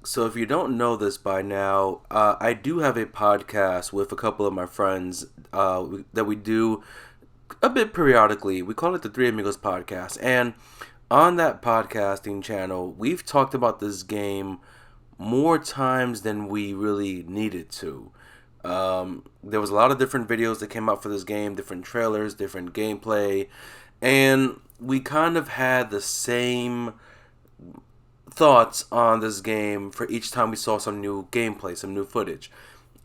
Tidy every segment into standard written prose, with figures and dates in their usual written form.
So, if you don't know this by now, I do have a podcast with a couple of my friends that we do a bit periodically. We call it the Three Amigos Podcast. And on that podcasting channel, we've talked about this game more times than we really needed to. There was a lot of different videos that came out for this game, different trailers, different gameplay, and we kind of had the same thoughts on this game for each time we saw some new gameplay, some new footage.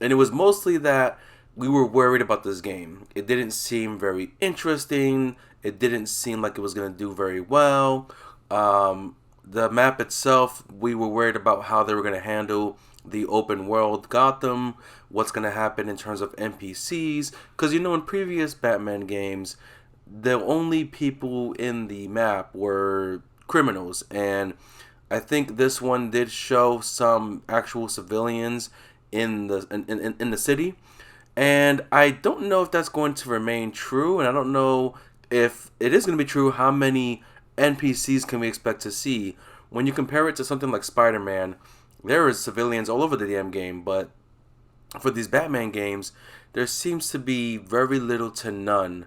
And it was mostly that we were worried about this game. It didn't seem very interesting. It didn't seem like it was going to do very well. The map itself, we were worried about how they were going to handle the open world Gotham, what's going to happen in terms of NPCs. Because, in previous Batman games, the only people in the map were criminals. And I think this one did show some actual civilians in the city, and I don't know if that's going to remain true, and I don't know if it is going to be true. How many NPCs can we expect to see when you compare it to something like Spider-Man? There is civilians all over the damn game, but for these Batman games, there seems to be very little to none.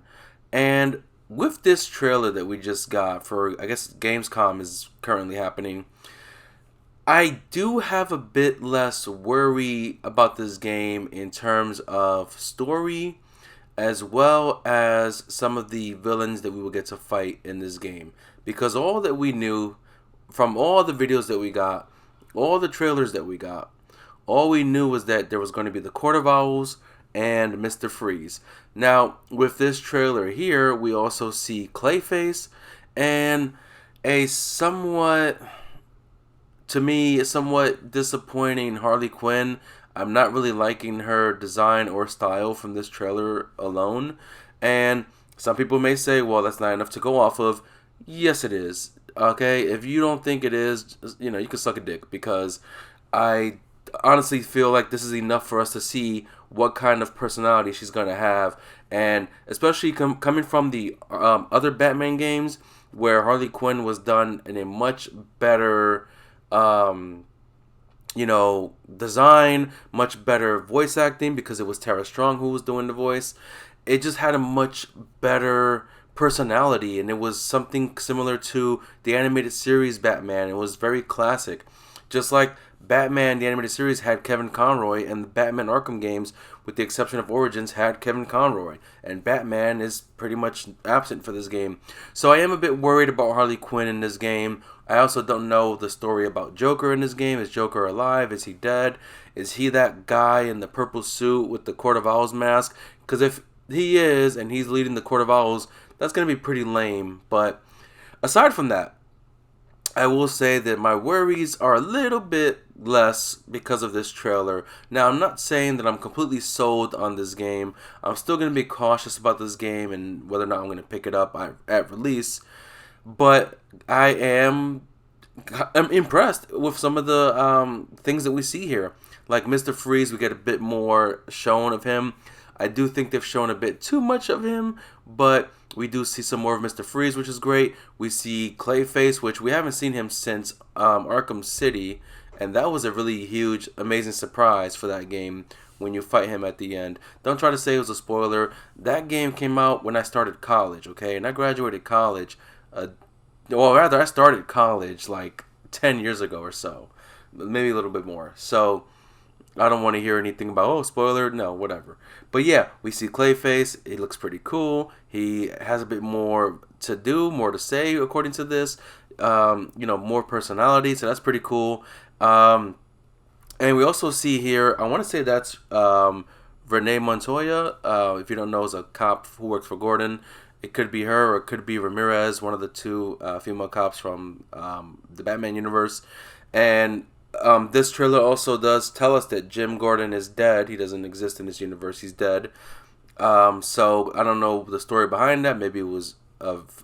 And with this trailer that we just got for, I guess Gamescom is currently happening, I do have a bit less worry about this game in terms of story as well as some of the villains that we will get to fight in this game. Because all that we knew from all the videos that we got, all the trailers that we got, all we knew was that there was going to be the Court of Owls and Mr. Freeze. Now, with this trailer here, we also see Clayface and a somewhat, to me, somewhat disappointing Harley Quinn. I'm not really liking her design or style from this trailer alone. And some people may say, well, that's not enough to go off of. Yes, it is. Okay, if you don't think it is, you can suck a dick, because I honestly feel like this is enough for us to see what kind of personality she's going to have. And especially coming from the other Batman games where Harley Quinn was done in a much better um, design, much better voice acting because it was Tara Strong who was doing the voice. It just had a much better personality, and it was something similar to the animated series Batman. It was very classic. Just like Batman, the animated series, had Kevin Conroy, and the Batman Arkham games, with the exception of Origins, had Kevin Conroy. And Batman is pretty much absent for this game. So I am a bit worried about Harley Quinn in this game. I also don't know the story about Joker in this game. Is Joker alive? Is he dead? Is he that guy in the purple suit with the Court of Owls mask? Because if he is, and he's leading the Court of Owls, that's going to be pretty lame. But aside from that, I will say that my worries are a little bit less because of this trailer. Now, I'm not saying that I'm completely sold on this game. I'm still going to be cautious about this game and whether or not I'm going to pick it up at release. But I'm impressed with some of the things that we see here. Like Mr. Freeze, we get a bit more shown of him. I do think they've shown a bit too much of him, but we do see some more of Mr. Freeze, which is great. We see Clayface, which we haven't seen him since Arkham City, and that was a really huge, amazing surprise for that game when you fight him at the end. Don't try to say it was a spoiler. That game came out when I started college, okay? And I graduated college, well, rather, I started college like 10 years ago or so, maybe a little bit more. So I don't want to hear anything about, oh, spoiler, no, whatever. But yeah, we see Clayface. He looks pretty cool. He has a bit more to do, more to say, according to this. More personality, so that's pretty cool. And we also see here, I want to say that's Renee Montoya. If you don't know, is a cop who works for Gordon. It could be her, or it could be Ramirez, one of the two female cops from the Batman universe. And this trailer also does tell us that Jim Gordon is dead. He doesn't exist in this universe. He's dead. So I don't know the story behind that. Maybe it was of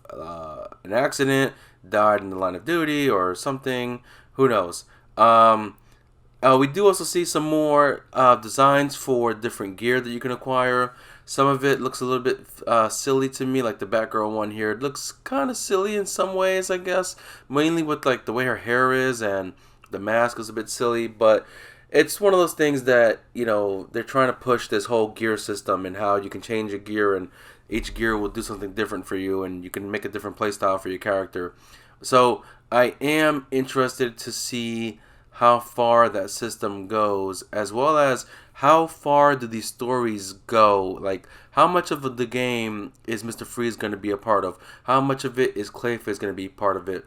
an accident, died in the line of duty, or something. Who knows? We do also see some more designs for different gear that you can acquire. Some of it looks a little bit silly to me, like the Batgirl one here. It looks kind of silly in some ways, I guess. Mainly with like the way her hair is and The mask is a bit silly, but it's one of those things that they're trying to push this whole gear system and how you can change a gear and each gear will do something different for you and you can make a different playstyle for your character. So I am interested to see how far that system goes, as well as how far do these stories go. Like, how much of the game is Mr. Freeze going to be a part of? How much of it is Clayface going to be part of it?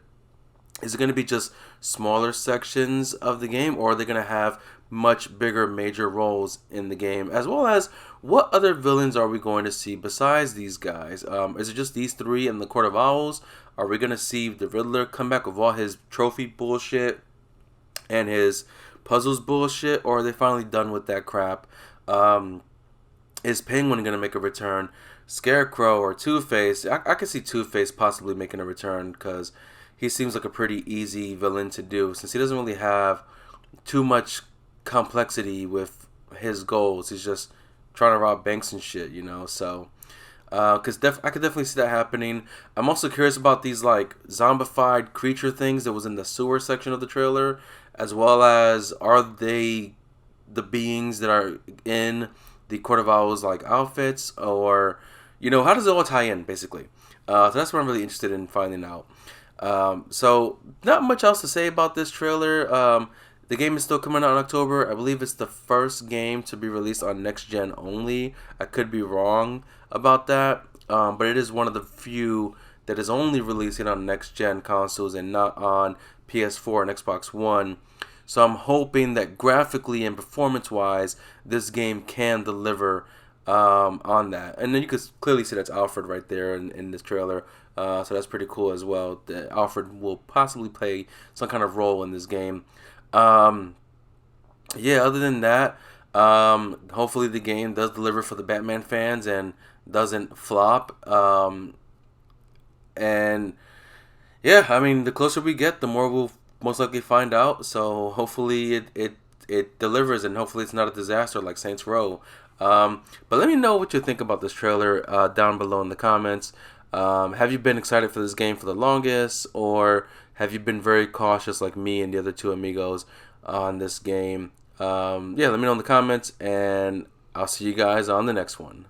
Is it going to be just smaller sections of the game, or are they going to have much bigger major roles in the game? As well as, what other villains are we going to see besides these guys? Is it just these three in the Court of Owls? Are we going to see the Riddler come back with all his trophy bullshit and his puzzles bullshit, or are they finally done with that crap? Is Penguin going to make a return? Scarecrow or Two-Face? I could see Two-Face possibly making a return because he seems like a pretty easy villain to do since he doesn't really have too much complexity with his goals. He's just trying to rob banks and shit, so I could definitely see that happening. I'm also curious about these like zombified creature things that was in the sewer section of the trailer, as well as, are they the beings that are in the Court of Owls like outfits, or how does it all tie in basically? So that's what I'm really interested in finding out. So not much else to say about this trailer. The game is still coming out in October. I believe it's the first game to be released on next gen only. I could be wrong about that, but it is one of the few that is only releasing on next gen consoles and not on PS4 and Xbox One. So I'm hoping that graphically and performance wise, this game can deliver on that. And then you can clearly see that's Alfred right there in this trailer. So that's pretty cool as well. That Alfred will possibly play some kind of role in this game. Yeah, other than that, hopefully the game does deliver for the Batman fans and doesn't flop. And yeah, I mean, the closer we get, the more we'll most likely find out. So hopefully it delivers, and hopefully it's not a disaster like Saints Row. But let me know what you think about this trailer down below in the comments. Have you been excited for this game for the longest, or have you been very cautious like me and the other two amigos on this game? Yeah, let me know in the comments, and I'll see you guys on the next one.